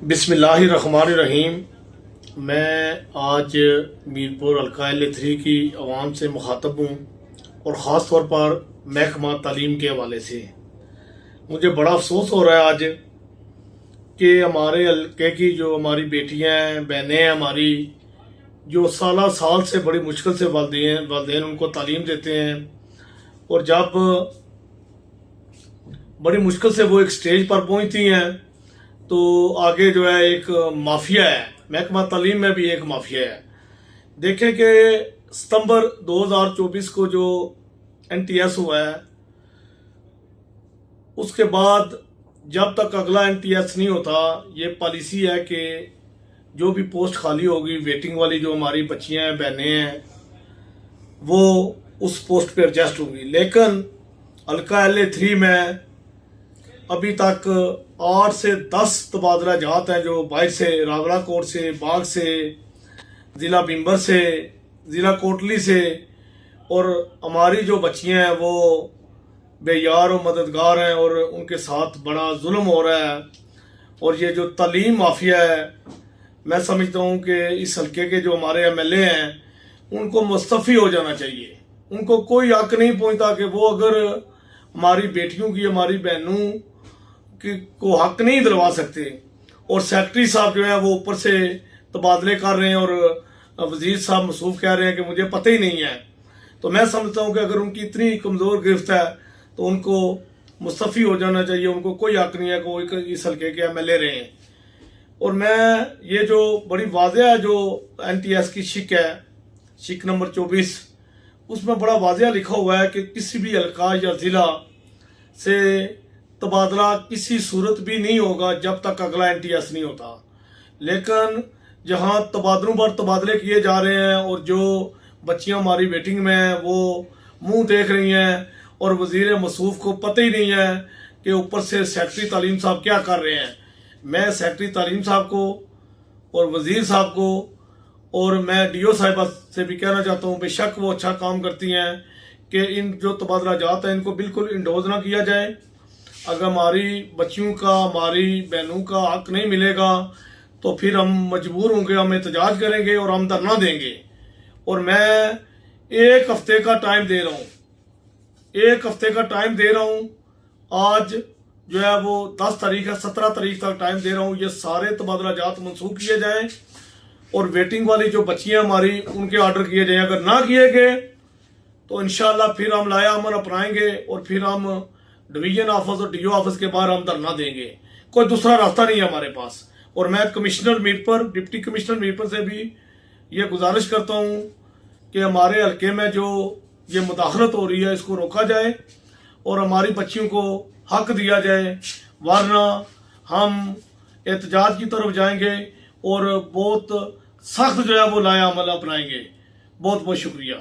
बिस्मिल्लाहिर्रहमानिर्रहीम। मैं आज मीरपुर हल्का L3 की आवाम से मुखातब हूँ और ख़ास तौर पर महकमा तालीम के हवाले से मुझे बड़ा अफसोस हो रहा है आज कि हमारे हल्के की जो हमारी बेटियाँ हैं, बहनें हैं हमारी, जो साल साल से बड़ी मुश्किल से वालिदैन उनको तालीम देते हैं और जब बड़ी मुश्किल से वो एक स्टेज पर पहुँचती हैं तो आगे जो है एक माफिया है, महकमा तालीम में भी एक माफिया है। देखें कि सितंबर 2024 को जो NTS हुआ है, उसके बाद जब तक अगला NTS नहीं होता, ये पॉलिसी है कि जो भी पोस्ट खाली होगी, वेटिंग वाली जो हमारी बच्चियां हैं, बहनें हैं, वो उस पोस्ट पे एडजस्ट होंगी। लेकिन हल्का L3 में अभी तक 8 से 10 तबादला जात हैं जो बाहर से, रावला कोट से, बाग से, ज़िला बिम्बर से, ज़िला कोटली से, और हमारी जो बच्चियां हैं वो बेयार और मददगार हैं और उनके साथ बड़ा जुल्म हो रहा है। और ये जो तालीम माफिया है, मैं समझता हूँ कि इस हल्के के जो हमारे MLA हैं उनको मुस्तफ़ी हो जाना चाहिए। उनको कोई हक नहीं पहुँचता कि वो अगर हमारी बेटियों की, हमारी बहनों को हक नहीं दिलवा सकते। और सेक्रेटरी साहब जो है वो ऊपर से तबादले कर रहे हैं और वजीर साहब मसूफ कह रहे हैं कि मुझे पता ही नहीं है। तो मैं समझता हूँ कि अगर उनकी इतनी कमज़ोर गिरफ्त है तो उनको मुस्तफ़ी हो जाना चाहिए। उनको कोई हक नहीं है कि वो इस हल्के के MLA रहे हैं। और मैं ये जो बड़ी वाज़ेह जो NTS की शिक है, शिक नंबर 24, उसमें बड़ा वाज़ेह लिखा हुआ है कि किसी भी हल्का या ज़िला से तबादला किसी सूरत भी नहीं होगा जब तक अगला NTS नहीं होता। लेकिन जहां तबादलों पर तबादले किए जा रहे हैं और जो बच्चियां हमारी वेटिंग में हैं वो मुंह देख रही हैं और वजीर मसूफ को पता ही नहीं है कि ऊपर से सेक्रेटरी तालीम साहब क्या कर रहे हैं। मैं सेक्रेटरी तालीम साहब को और वजीर साहब को और मैं DO साहिबा से भी कहना चाहता हूँ, बेशक वो अच्छा काम करती हैं, कि इन जो तबादला जात हैं इनको बिल्कुल इंडोज ना किया जाए। अगर हमारी बच्चियों का, हमारी बहनों का हक नहीं मिलेगा तो फिर हम मजबूर होंगे, हम एहतजाज करेंगे और हम धरना देंगे। और मैं 1 हफ्ते का टाइम दे रहा हूँ, 1 हफ्ते का टाइम दे रहा हूँ। आज जो है वो 10 तारीख है, 17 तारीख तक टाइम दे रहा हूँ। ये सारे तबादला जात मनसूख किए जाएं और वेटिंग वाली जो बच्चियां हमारी उनके ऑर्डर किए जाएं। अगर ना किए गए तो इंशाल्लाह फिर हम लाया अमन अपनाएंगे और फिर हम डिवीजन ऑफिस और DO ऑफिस के बाहर हम धरना देंगे। कोई दूसरा रास्ता नहीं है हमारे पास। और मैं commissioner Mirpur, deputy commissioner Mirpur से भी ये गुजारिश करता हूँ कि हमारे हल्के में जो ये मुदाखलत हो रही है इसको रोका जाए और हमारी बच्चियों को हक दिया जाए, वरना हम एहतजाज की तरफ जाएंगे और बहुत सख्त जो है वो लाया अमल अपनाएंगे। बहुत बहुत शुक्रिया।